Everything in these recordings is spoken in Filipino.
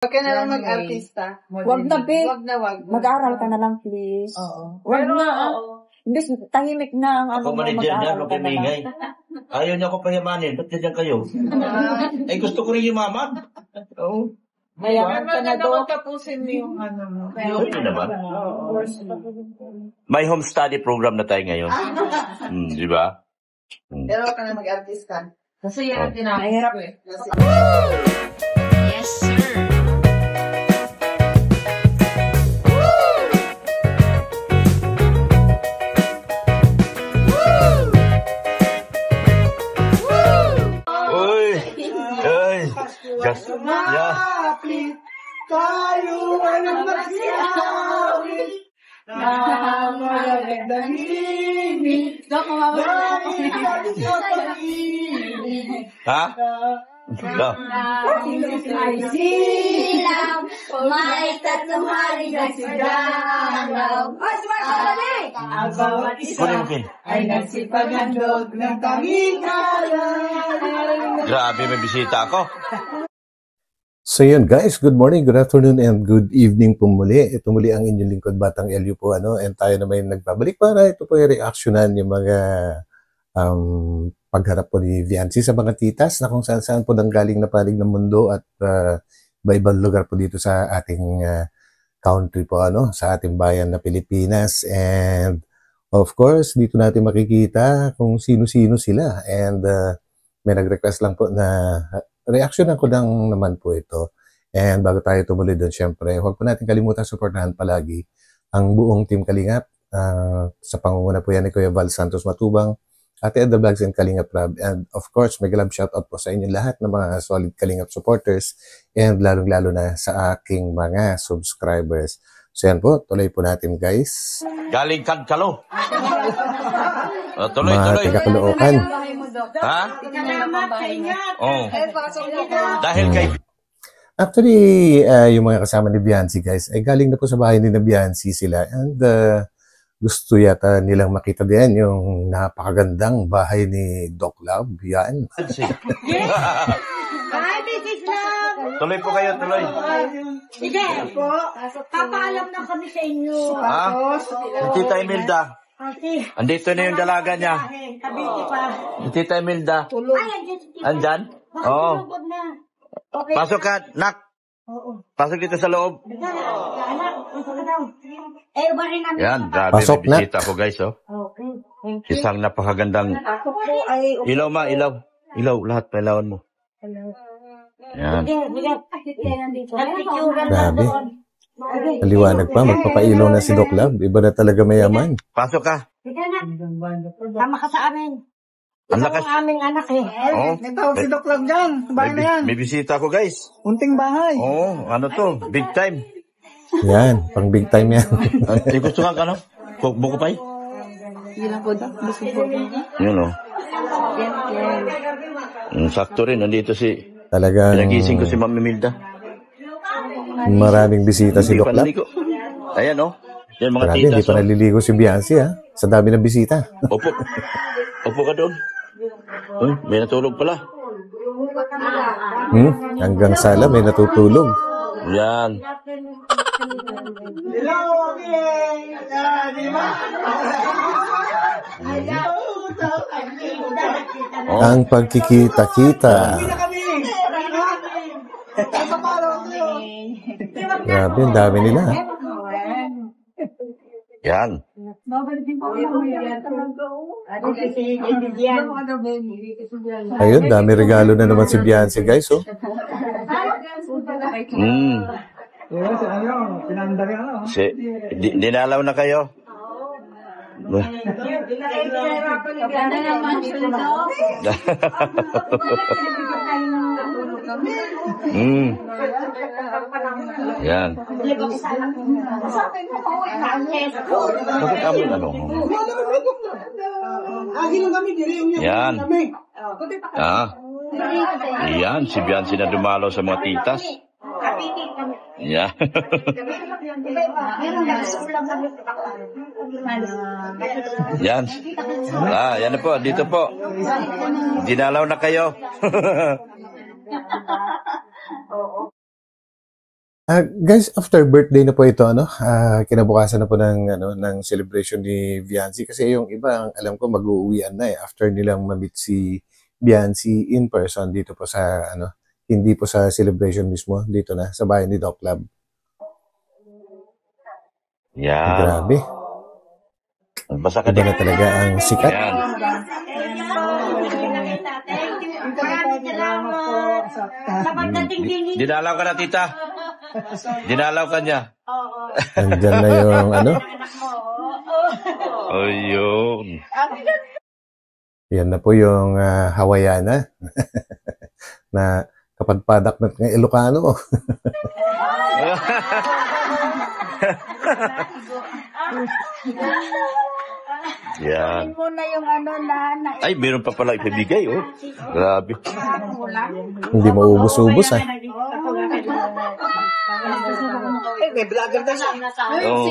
Huwag ka na lang mag-artista. Wag na, babe. Wag na. Mag-aral ka na lang, please. Oo. Wag na. Imbes tahimik na ang Ako manager niya, huwag kayo maingay. Ayaw niya ako payamanin, ba't ganyan kayo? Ay, gusto ko rin yumaman. Oo. Mayaman ka na, Dok. tapusin mo yung ano mo. Pwede naman. May home study program na tayo ngayon. Di ba? Pero huwag ka na mag-artista. Kasi yan tinahirap eh. Yes, sir. Just, yeah. Tayo ay magsiyawi na magagandahimik. Ha? No. Ay silang, may tatlong hari na sigalaw. Ang bawat isa ay nagsipaghandog ng tanging kalan. Grabe, may bisita ako. So yun guys, good morning, good afternoon, and good evening po muli. Ito muli ang inyong lingkod Batang Elio po, and tayo naman nagbabalik para ito po yung reactionan yung mga pagharap po ni Viancy sa mga titas na kung saan po nanggaling na palig ng mundo at iba-ibang lugar po dito sa ating country po, sa ating bayan na Pilipinas. And of course, dito natin makikita kung sino-sino sila, and may nag-request lang po na reaction ko lang naman po ito. And bago tayo tumuloy doon, syempre, huwag po natin kalimutan supportahan palagi ang buong Team Kalingap. Sa pangunguna po yan ni Kuya Val Santos Matubang, Ate Edda Vlogs and Kalingap Rab. And of course, may love shoutout po sa inyo lahat ng mga solid Kalingap supporters, and lalong-lalo na sa aking mga subscribers. So yan po, tuloy po natin guys. Galing Kankalo. Tuloy. Mga taga-Caloocan. Ha? Oh. Dahil kay... Actually, yung mga kasama ni Viancy guys, ay galing na po sa bahay ni Viancy sila. And gusto yata nilang makita din yung napakagandang bahay ni Doc Love. Yan. Tuloy po kayo, tuloy. Sige po, papaalam na kami sa inyo. Ha? Tita Imelda. Andito na yung dalaga niya. Tita Imelda. Andyan? Oo. Pasok ka, nak. Pasok dito sa loob. Yan, grabe, Pasok may bisita ko guys, Isang napakagandang... Ilaw ma, ilaw. Ilaw, lahat pailawan mo. Yan. Grabe. Maliwanag pa, magpapailaw na si Doc Love. Iba na talaga mayaman. Pasok ka. Tama ka sa amin. Ang lakas. Ang aming anak Oh, May tawag si Doc Love dyan. Bahay na yan. may bisita ko guys. Unting bahay. Oh, ano to? Big time. Yan, pang big time yan. Gusto ka ano? Buko pa Yun lang po daw. Gusto po. Yun sakto rin. Nandito si... Talagang Pinagising ko si Ma'am Imelda. maraming bisita si Hindi Doc pa Love. naligo. Ayan Yan mga Grabe, titas. hindi pa naliligo si Viancy sa dami ng bisita. Opo ka doon. May natulog pala. Hanggang sala may natutulog. Yan. Ang pagkikita-kita. Grabe, ang dami nila. Yan. Ayun, dami regalo na naman si Viancy guys, Dinalaw na kayo. Yan. Bakit amoy Yan. Yan, si Viancy na dumalaw sa mga titas. Yeah. Yan. Yan na po. Dito po. Dinalaw na kayo. Guys, after birthday na po ito, kinabukasan na po ng celebration ni Viancy kasi yung iba, ang alam ko mag-uuwian na after nilang ma-meet si Viancy in person dito po sa hindi po sa celebration mismo, dito na sa bahay ni Doc Lab. Yan. Grabe. Basta ka Iba na talaga ang sikat. Yan. Sa pagdating din Dinalaw ka na, tita. Dinalaw ka niya. Andyan na yung Ayun. yan na po yung Hawaiiana na kapadpadak ng Ilocano. Yan. mo na yung na Ay, meron pa pala ibibigay, oh. Grabe. Hindi maubos-ubos May vlogger na siya. Oh.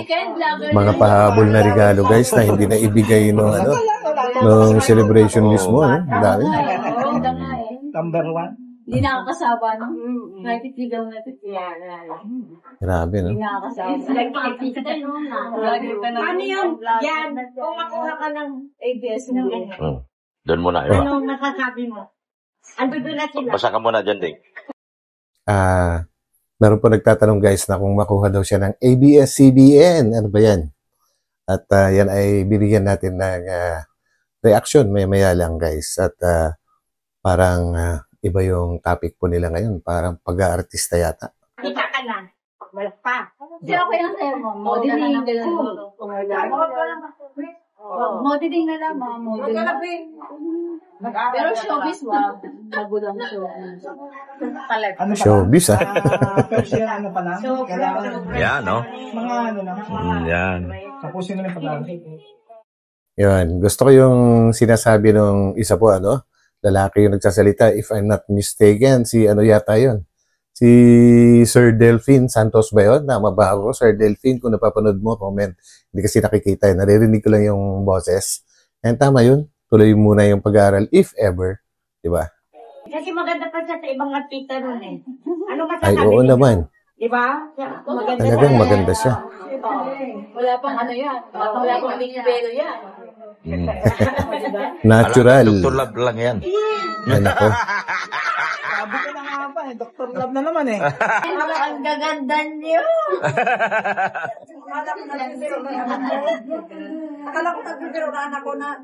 Mga pahabol na regalo guys na hindi na ibigay nung celebration mismo. Ang dami. Number 1. Hindi nakakasaba, no? Nakikitigaw na ito. Grabe, no? Hindi nakakasaba. Ano yun? Yan. Kung makuha ka ng ABS-CBN. Doon muna, iba. Ano masasabi mo? Ando doon na sila. Basta ka muna dyan, Ding. Meron po nagtatanong guys na kung makuha daw siya ng ABS-CBN. Ano ba yan? At yan ay bibigyan natin ng reaction maya lang guys. At parang iba yung topic po nila ngayon. Parang pag-aartista yata. Kita ka na. Wala pa. Hindi ako yung sa'yo mo. Modeling na lang. Modeling na lang, mga modeling. Pero showbiz, wag. Magulang showbiz. Ano pa Showbiz, First year, ano pa lang? Kailangan, Yan, no? mga lang. Yan. Tapusin na lang pag Yun. Gusto ko yung sinasabi nung isa po, lalaki yung nagsasalita. If I'm not mistaken, si yata yun? Si Sir Delphine Santos ba yun? Tama ba ako? Sir Delphine, kung napapanood mo, comment. Hindi kasi nakikita. Naririnig ko lang yung boses. And tama yun. Tuloy muna yung pag-aaral, if ever. Diba? Kasi maganda pa siya sa ibang artista nun eh. Ano Ay, masasabi oo niyo? naman. Diba? Maganda Talagang maganda siya. Wala pang ano yan. Wala pang nivelo yan. Natural. Dr. Love lang yan. Ay, nako. Sabi ko na nga ba, Dr. Love na naman eh. Ang gaganda niyo. Akala ko nagbibiroan ako na.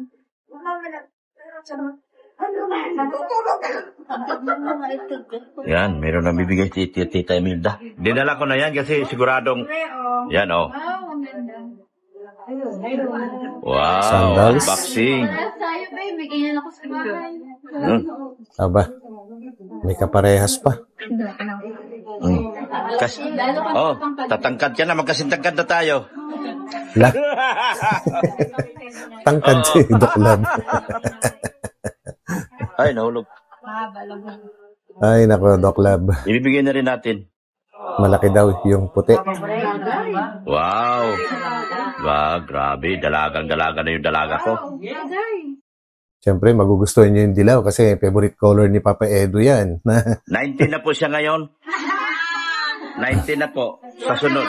Yan, meron na bibigay si Tita Imelda. Dinala ko na yan kasi siguradong... Yan, oh. Wow, Sandals. unboxing. Sa'yo, babe. May ganyan ako sa bahay. Aba, may kaparehas pa. Tatangkad ka na, magkasintangkad na tayo. La. Tangkad si Doc Lab. Ay, nahulog. Ay, nako, Doc Lab. Ibibigay na rin natin. Malaki daw yung puti. Wow. Wow, grabe. Dalagang-dalaga na yung dalaga ko. Siyempre, magugustuhan niyo yung dilaw kasi favorite color ni Papa Edo yan. 19 na po siya ngayon. 19 na po. Sa sunod.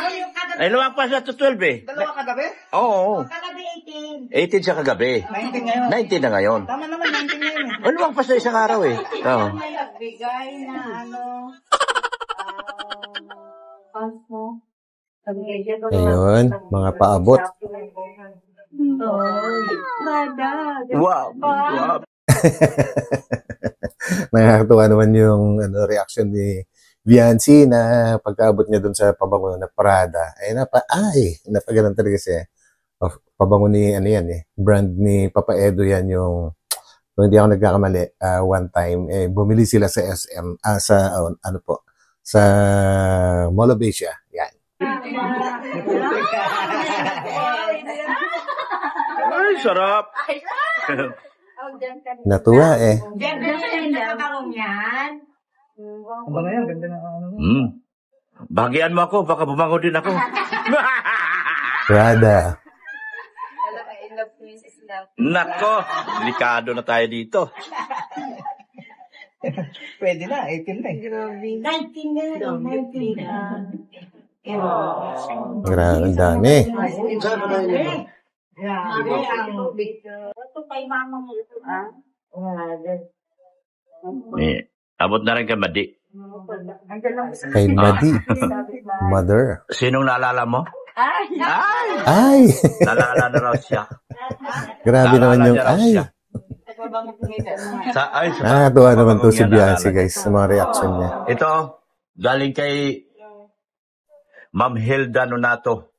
Ay, luwag pa siya to 12 eh. Dalawa kagabi? Oo. Kagabi 18 siya kagabi. 19 ngayon. 19 na ngayon. Tama naman, 19 ngayon eh. Ay, luwag pa siya isang araw eh. Oo. may nagbigay na Ayun, mga paabot. Wow. Wow. Nakakatuwa naman yung reaction ni Viancy na pagkaabot niya dun sa pabango na Prada. Ay, napagalan talaga siya. Pabango ni, brand ni Papa Edo yan yung, kung hindi ako nagkakamali, one time, bumili sila sa SM, sa Mall of Asia. Yan. Ay, sarap. Natuwa eh. Ganda rin ang nakakawang yan. Ang ba ngayon, ganda na Bagian mo ako, baka bumango din ako. Prada. Nako, delikado na tayo dito. Pwede na, 18 na eh. 19 na. 19 na. Grabe, ang dami. Ito kay mama mo. Abot na rin kay Madi. Kay Madi. Mother. Sinong naalala mo? Ay! Ay! Ay! Naalala na raw siya. Grabe naman yung Naalala niya raw ay. siya. Sa Nakakatuwa naman to si niya Bianci, naalala guys, sa mga reaction niya. Ito, galing kay Ma'am Hilda Nonato.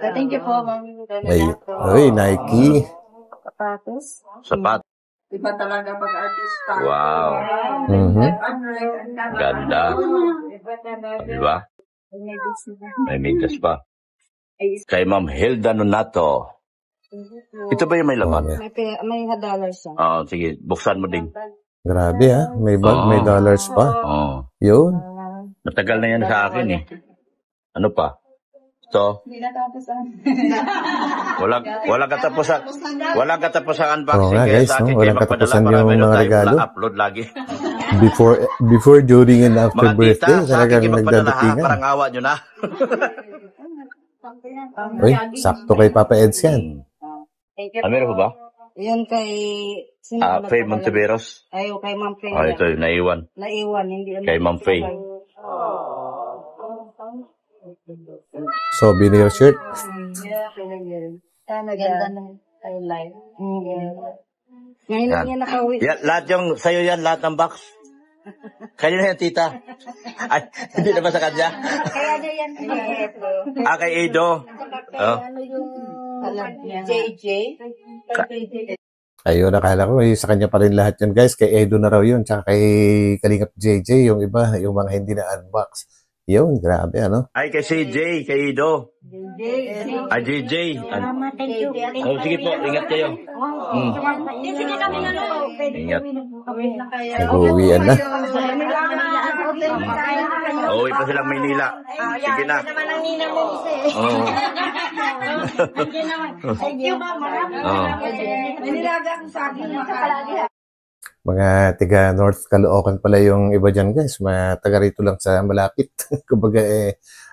Thank you po, Ma'am. Ay, Nike. Sapatos. Sapat. Iba talaga pag-artista. Wow. Mhm. Ganda. Diba? May medyas pa. Kay Ma'am Hilda Nonato. Ito ba yung may laman? Oh, May $1 siya. Oo, sige. Buksan mo din. grabe ah. May bag, may dollars pa. Oo. Yun. Matagal na yan sa akin eh. Ano pa? Ito. Hindi natapos ang... Walang katapusan. Walang katapusan Oo unboxing. nga, Kaya guys, sa no? akin, Walang kayo magpadala katapusan para yung meron mga tayong regalo. upload lagi. Before, during, and after Mga tita, birthday, sa akin kayo magpadala ha. nagdadatingan. Parang awa nyo na. Uy, sakto kay Papa Eds yan. Thank you Ah, meron po ba? Yun kay... Sino ba Faye nagpadala? Monteveros. Ayaw, kay Ma'am Faye. Oh, ito, naiwan. Naiwan, hindi. Kay Ma'am Faye. So, vinegar shirt. Ganda ng highlight. Ngayon lang yan nakauwi. Yan, lahat yung, sa'yo yan, lahat ng box. Kanya na yan, tita. Ay, hindi na ba sa kanya? Kaya na yan. Kay Edo. Oh. Ano yung... JJ? Ayun, akala ko, sa kanya pa rin lahat yun, guys. Kay Edo na raw yun. Tsaka kay Kalingap JJ, yung iba, yung mga hindi na unbox. Yun, grabe, ano? Ay, kay CJ, kay Edo. Ay, JJ. Oh, sige po, ingat kayo. Ingat. Nag-uwian na. Uwi pa silang Maynila. Sige na. naman ang nina mo isa eh. Oo. Thank you, mama. Oo. Manilaga ko sa akin. Palagi. Mga tiga North Caloocan pala yung iba dyan, guys. Mga taga rito lang sa malapit. Kumbaga,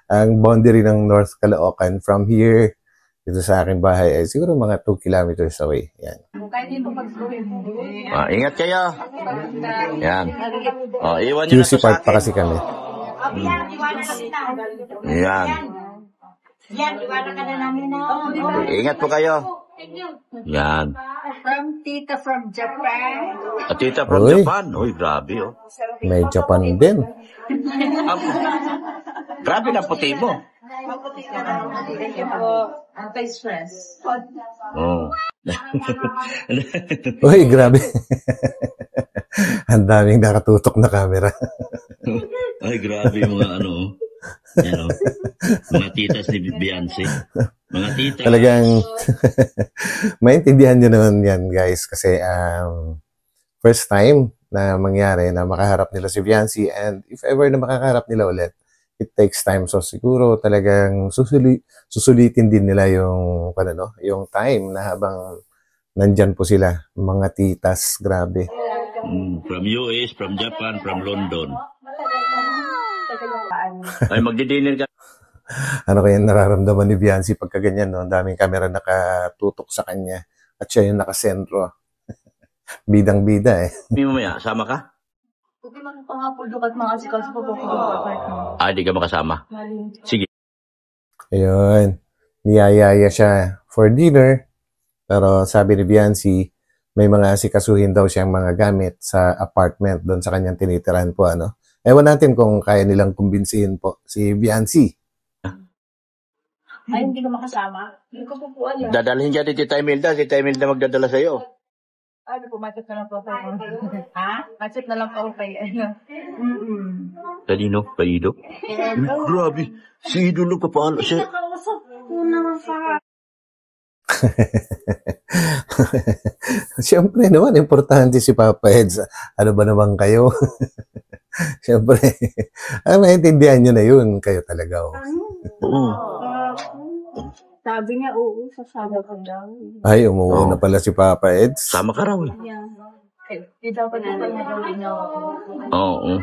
ang boundary ng North Caloocan from here, dito sa aking bahay, ay siguro mga 2 kilometers away. Yan. Ingat kayo. Yan. Iwan nyo na QC to sa Park pa akin. kasi kami. Yan, iwanan ka na. Yan. Yan, iwanan ka na namin na. Ingat po kayo. Yan. From Tita from Japan. At tita from Uy. Japan. Uy, grabe oh. May Japan din. Grabe na puti mo. Thank you po. Anti-stress. Oh. Uy, grabe. Ang daming nakatutok na camera. Ay, grabe yung mga ano. Yan oh. Mga titas ni Beyonce. Mga tita. Talagang maintindihan nyo naman yan, guys. Kasi first time na mangyari na makaharap nila si Bianci, and if ever na makaharap nila ulit, it takes time. So siguro talagang susulitin din nila yung yung time na habang nandyan po sila, mga titas, grabe. From US, from Japan, from London. Ay, magdi-dinner ka. Ano kaya nararamdaman ni Bianci pagka ganyan, no? Ang daming camera nakatutok sa kanya at siya yung nakasentro. Bidang-bida eh. Hindi mo maya, sama ka? Hindi makapangapulok at mga sikas po po. Di ka makasama. Sige. Ayun. Niyayaya siya for dinner. Pero sabi ni Bianci, may mga asikasuhin daw siyang mga gamit sa apartment doon sa kanyang tinitirahan po, ano. Ewan natin kung kaya nilang kumbinsihin po si Bianci. Ay, hindi ka makasama. Hindi ko po alam. Dadalhin ka ni Tita Imelda. Si Tita Imelda magdadala sa'yo. Ano po, match na lang po ako. Ha? Match na lang po ako kay ano. Kanino? Kay Ido? Grabe. Si Ido nagpapaano siya. Nakausap ko naman sa... Siyempre naman, importante si Papa Eds. Ano ba naman kayo? Siyempre, maintindihan nyo na yun. Kayo talaga. Oh. Oo. Sabi niya, oo, sasama ko daw. Ay, umuwi na pala si Papa Eds. Sama ka raw eh. Di dapat na tayo gawin na. Oo.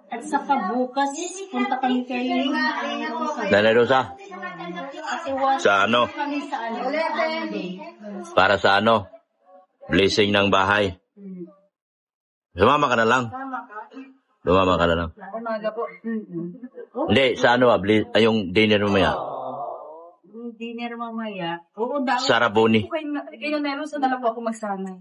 At saka bukas, punta kami kayo. Nanay Rosa, sa ano? Kami sa ano? Para sa ano? Blessing ng bahay. Sumama ka na lang. Sumama ka na lang. Umaga po. Hindi, sa ano yung dinner mamaya? Dinner mamaya. Oo, daw. Sa Raboni. Kayo na sa dalawa ako magsanay.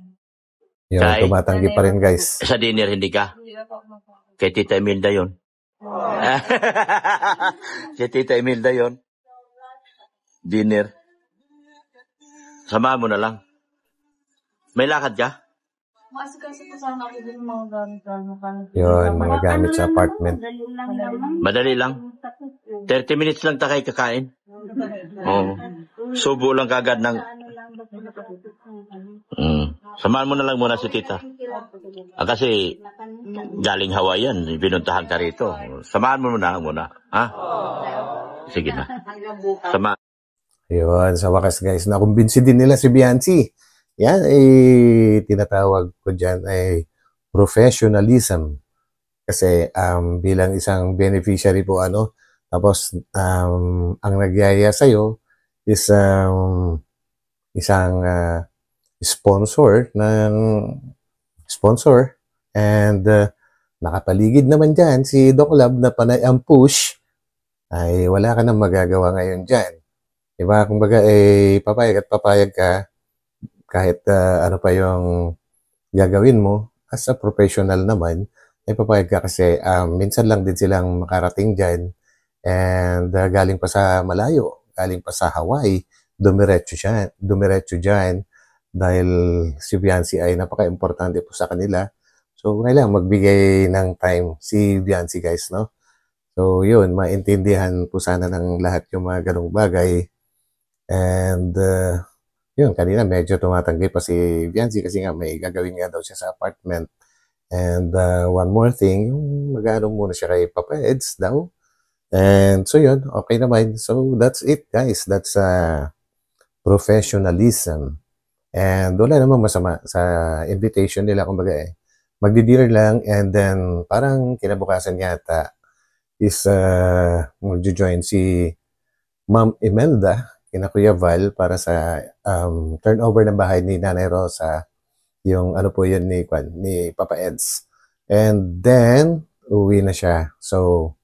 Yun, Kay- tumatanggi pa rin, guys. Sa dinner, hindi ka? Hindi ako mapapagod. Kay Tita Imelda yun. Kay Tita Imelda yun. Dinner. Samahan mo na lang. May lakad ka? Maasikaso po sana ako din mga gamit. Yun, mga gamit sa apartment. Madali lang. 30 minutes lang takay kakain. Oo. Subo lang kagad ng... Samahan mo na lang muna si Tita. Kasi galing Hawaiian, binuntahan ka rito. Samahan mo muna. Ha? Sige na. Yun, sa wakas guys, nakumbinsi din nila si Biancy. Yan, tinatawag ko dyan ay professionalism. Kasi bilang isang beneficiary po, tapos ang nagyaya sa'yo is isang sponsor and nakapaligid naman dyan si Doc Lab na panay ang push, ay wala ka nang magagawa ngayon dyan. Diba? Kumbaga, papayag at papayag ka kahit ano pa yung gagawin mo as a professional naman, ay papayag ka kasi minsan lang din silang makarating dyan and galing pa sa malayo, galing pa sa Hawaii, dumiretso dyan dahil si Biancy ay napaka-importante po sa kanila. So, kailangan magbigay ng time si Biancy guys, no? So, yun, maintindihan po sana ng lahat yung mga ganong bagay. And, yun, kanina medyo tumatanggi pa si Biancy kasi nga may gagawin nga daw siya sa apartment. And, one more thing, yung mag-ano muna siya kay Papa Eds daw. And, so yun, okay naman. So, that's it, guys. That's professionalism. And, wala naman masama sa invitation nila, kumbaga magdi-dinner lang and then parang kinabukasan yata is magjo-join si Ma'am Imelda kina Kuya Val para sa turnover ng bahay ni Nanay Rosa, yung ano po yun ni Papa Eds. And then uwi na siya. So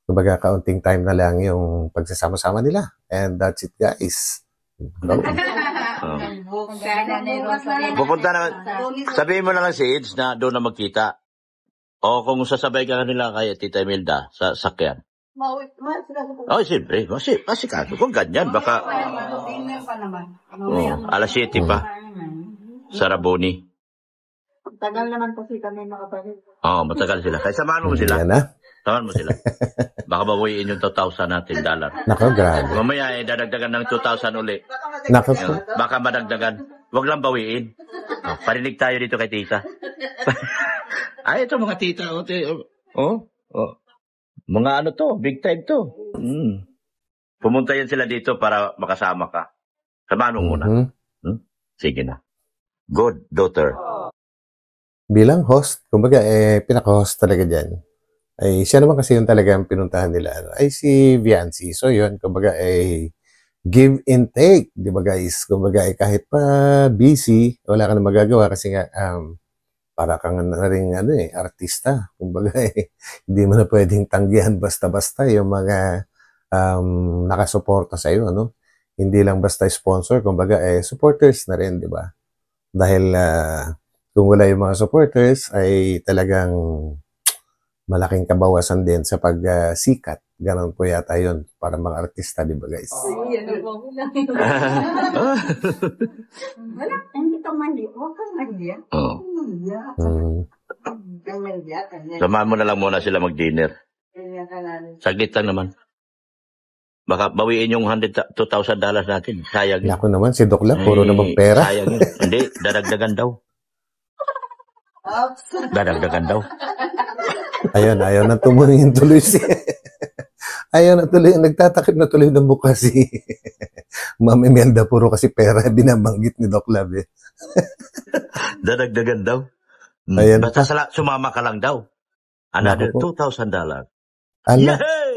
kumbaga kaunting time na lang yung pagsasama-sama nila. And that's it, guys. Go. Pupunta naman. Sabihin mo na lang si Eds na doon na magkita. O kung sasabay ka kanila kay Tita Imelda sa sakyan. Oh, siyempre. Kasi kaso kung ganyan, baka... alas 7 pa. Sa Raboni. Tagal naman kasi kami makapagod. Oo, matagal sila. Kaya samahan mo sila. Yan na. Samahan mo sila. Baka bawiin yung 2,000 natin dollar. Nako, grabe. Mamaya dadagdagan ng 2,000 uli. Nako. Baka madagdagan. Huwag lang bawiin. Parinig tayo dito kay Tita. Ay, ito mga tita. Mga ano to, big time to. Pumunta yan sila dito para makasama ka. Samahan mo muna. Sige na. Good daughter. Bilang host, kumbaga, pinaka-host talaga dyan. Ay, siya naman kasi yung talagang pinuntahan nila. Ay, si Biancy. So, yun, kumbaga, give and take. Di ba, guys? Kumbaga, kahit pa busy, wala ka na magagawa kasi nga, para kang na rin, artista. Kumbaga, hindi mo na pwedeng tanggihan basta-basta yung mga nakasuporta sa'yo, Hindi lang basta sponsor, kumbaga, supporters na rin, di ba? Dahil, kung wala yung mga supporters, ay talagang malaking kabawasan din sa pagsikat. Ganon po yata yun para mga artista, di ba, guys? Wala, hindi ka mandi. Huwag kang mandi. Samahan mo na lang muna sila mag-dinner. Saglit lang naman. Baka bawiin yung $2,000 natin. Sayang yun. Naku naman, si Doc Lab, puro namang pera. Sayang yun. Hindi, dadagdagan daw. Dadagdagan daw. Ayaw na tumulingin tuloy si... ayaw na tuloy, nagtatakip na tuloy ng mukha si Ma'am Imelda, puro kasi pera binabanggit ni Doc Love eh. Dadagdagan daw. Ayan Basta sumama ka lang daw. Another Naku po. $2,000. Ala, Yay!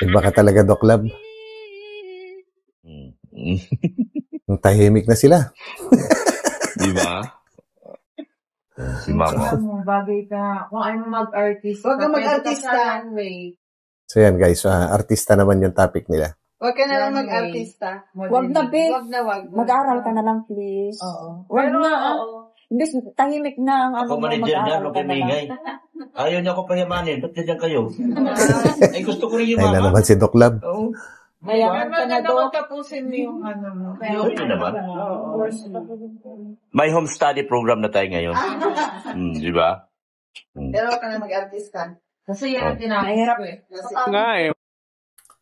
iba ka talaga, Doc Love. Ang tahimik na sila. Di ba? Si Mama. Bagay ka. Kung ano mag-artist. Huwag kang mag-artista. So yan guys, artista naman yung topic nila. Huwag ka na lang mag-artista. Wag na, be. Huwag na, wag. Mag-aral ka na lang, please. Oo. Wag Pero, na. oo. Hindi, tahimik na ang Ako manager niya, mag-aral huwag ka kayo na lang. maingay. Ayaw niya ako pahiyamanin. Ba't ganyan kayo? Ay, gusto ko rin Ay na yumaman. naman si Doc Love. Oo. Mayaman ka na, Maganda Doc. magtapusin mo yung ano mo. Pwede naman. Oo. May home study program na tayo ngayon. Di ba? Pero huwag ka na mag-artista. Kasi yan ang tinahirap eh.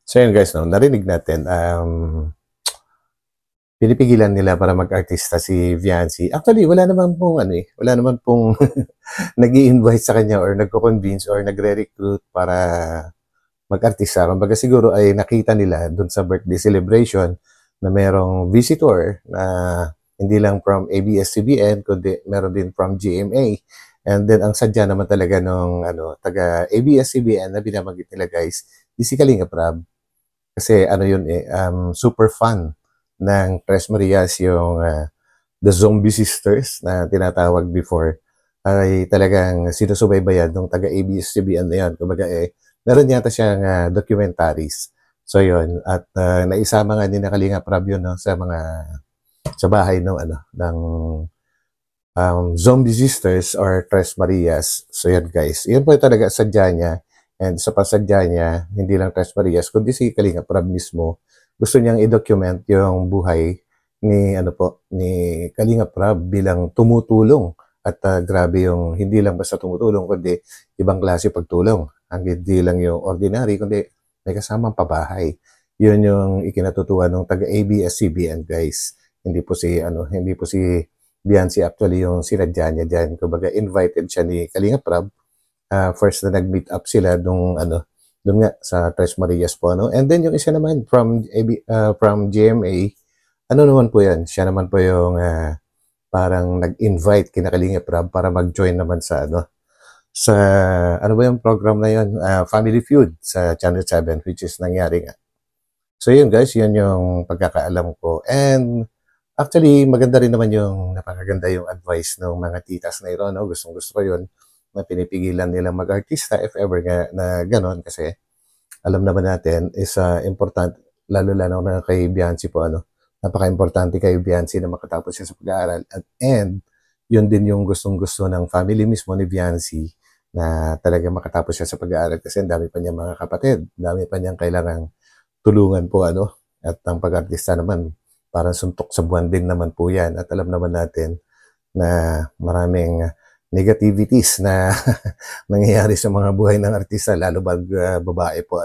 So yun guys, no, narinig natin, pinipigilan nila para mag-artista si Viancy. Actually, wala naman pong nag-i-invite sa kanya or nagko-convince or nagre-recruit para mag-artista. Kumbaga siguro ay nakita nila dun sa birthday celebration na merong visitor na hindi lang from ABS-CBN, kundi meron din from GMA. And then, ang sadya naman talaga nung taga ABS-CBN na binabanggit nila guys, si Kalinga Prab. Kasi yun super fun ng Tres Marias yung The Zombie Sisters na tinatawag before ay talagang sinusubaybayan ng taga ABS-CBN na yun. Kumbaga meron yata siyang documentaries. So yun, at naisama nga ni Kalinga Prab yun sa bahay ng Zombie Sisters or Tres Marias. So yun guys, yun po talaga sadya niya. And sa pasadya niya, hindi lang Tres Marias, kundi si Kalinga Prab mismo, gusto niyang i-document yung buhay ni Kalinga Prab bilang tumutulong. At grabe yung hindi lang basta tumutulong, kundi ibang klase pagtulong. Hindi lang yung ordinary, kundi may kasamang pabahay. Yun yung ikinatutuwa ng taga ABS-CBN guys. Hindi po si Viancy actually yung sinadya niya dyan. Kumbaga invited siya ni Kalinga Prab. First na nag-meet up sila doon nga sa Tres Marias po, And then yung isa naman from GMA, naman po yan? Siya naman po yung parang nag-invite kina Kalinga Prab para mag-join naman sa ano ba yung program na yun? Family Feud sa Channel 7, which is nangyari nga. So yun guys, yun yung pagkakaalam ko. And actually, maganda rin naman napakaganda yung advice ng mga titas na ito, Gustong-gusto ko yun na pinipigilan nilang mag-artista if ever na ganon kasi alam naman natin is important lalo na kay Viancy po napaka-importante kay Viancy na makatapos siya sa pag-aaral and yun din yung gustong-gusto ng family mismo ni Viancy na talaga makatapos siya sa pag-aaral kasi dami pa niyang mga kapatid, dami pa niyang kailangang tulungan po at ang pag-artista naman parang suntok sa buwan din naman po yan at alam naman natin na maraming negativities na nangyayari sa mga buhay ng artista, lalo pag babae po,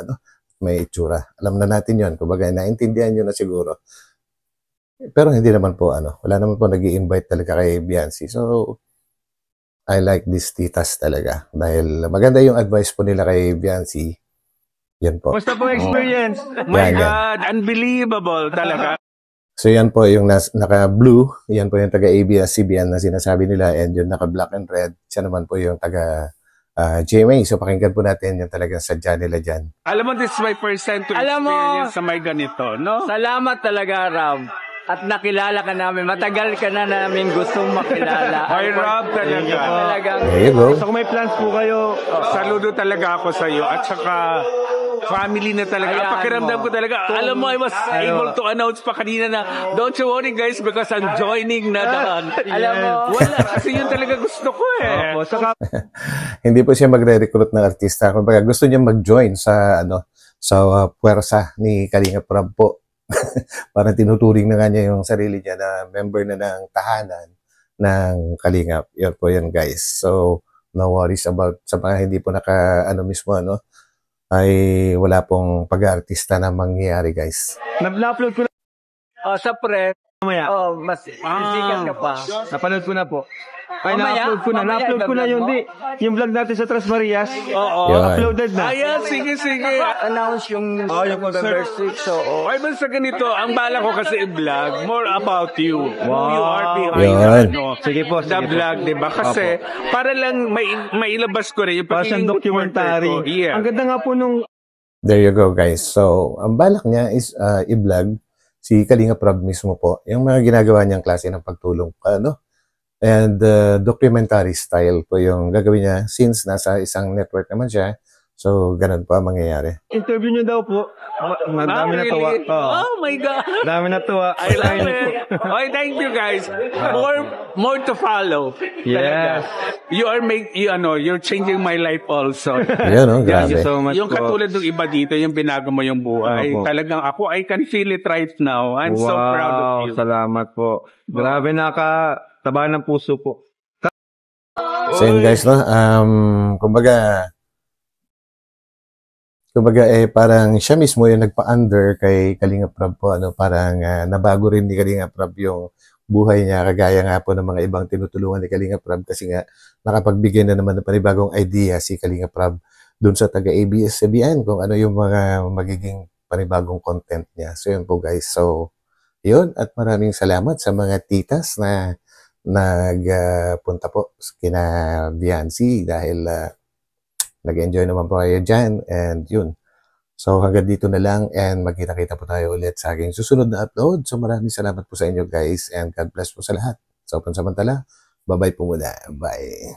may itsura. Alam na natin yon, kumbaga naintindihan nyo na siguro. Pero hindi naman po, wala naman po nag-i-invite talaga kay Viancy. So, I like these titas talaga. Dahil maganda yung advice po nila kay Viancy. Yan po. Basta po experience. My God, unbelievable talaga. So yan po yung naka-blue, yan po yung taga ABS-CBN na sinasabi nila and yung naka-black and red, siya naman po yung taga GMA. So pakinggan po natin yung talagang sadya nila dyan. Alam mo, this is my first time to experience sa may ganito, no? Salamat talaga, Rob. At nakilala ka namin. Matagal ka na namin gustong makilala. Hi, Rob, talaga. There you go. So kung may plans po kayo, saludo talaga ako sa iyo. At saka, family na talaga. At pakiramdam ko talaga. Alam mo, I was able to announce pa kanina na, don't you worry guys because I'm joining na doon. Alam mo. Wala, kasi yun talaga gusto ko eh. Opo, saka, Hindi po siya magre-recruit ng artista. Kumbaga gusto niya mag-join sa puwersa ni Kalinga Prab po. Parang tinuturing na nga niya yung sarili niya na member na ng tahanan ng Kalingap. Yun po yun guys. So, no worries about sa mga hindi po mismo, ay wala pong pag-aartista na mangyayari guys. na-upload ko na sa press. Mamaya. Oh, mas sisikat ka pa. Napanood ko na po. Ay, Mamaya? na-upload ko na. Mamaya Na-upload ko na i-vlog yun. mo? Di, yung vlog natin sa Tres Marias. Oo. Yun. Uploaded na. Ayan, sige. Announce yung November 6. So, Ay, basta ganito, ang bala ko kasi i-vlog, more about you. Who you are Yun. behind Sige po, the sige po. vlog, di ba? Kasi, para lang mailabas ko rin yung Para siyang pagiging documentary. supporter ko. Yeah. Ang ganda nga po nung There you go, guys. So, ang balak niya is i-vlog si Kalinga Prab mismo po. Yung mga ginagawa niyang klase ng pagtulong. And documentary style po yung gagawin niya since nasa isang network naman siya. So, ganun po ang mangyayari. interview niyo daw po. Madami na tawa. Really? Oh my God. Dami na tawa. I love it. Okay, thank you guys. More to follow. Yes. You're changing my life also. Ayan, no? Thank you Grabe. so much Yung po. katulad ng iba dito, yung binago mo yung buhay. Opo. Talagang ako, I can feel it right now. I'm so proud of you. Salamat po. Grabe, nakataba ng puso po. So, yun guys, no? Kumbaga, parang siya mismo yung nagpa-under kay Kalinga Prab po, parang nabago rin ni Kalinga Prab yung buhay niya, kagaya nga po ng mga ibang tinutulungan ni Kalinga Prab kasi nga nakapagbigay na naman ng panibagong idea si Kalinga Prab dun sa taga-ABS-CBN kung ano yung mga magiging panibagong content niya. So, yun po guys. So, yun. At maraming salamat sa mga titas na nagpunta po kina Viancy dahil nag-enjoy naman po kayo dyan, and yun. So, hanggang dito na lang, and magkita-kita po tayo ulit sa aking susunod na upload. So, maraming salamat po sa inyo guys, and God bless po sa lahat. So, pansamantala, bye-bye po muna. Bye.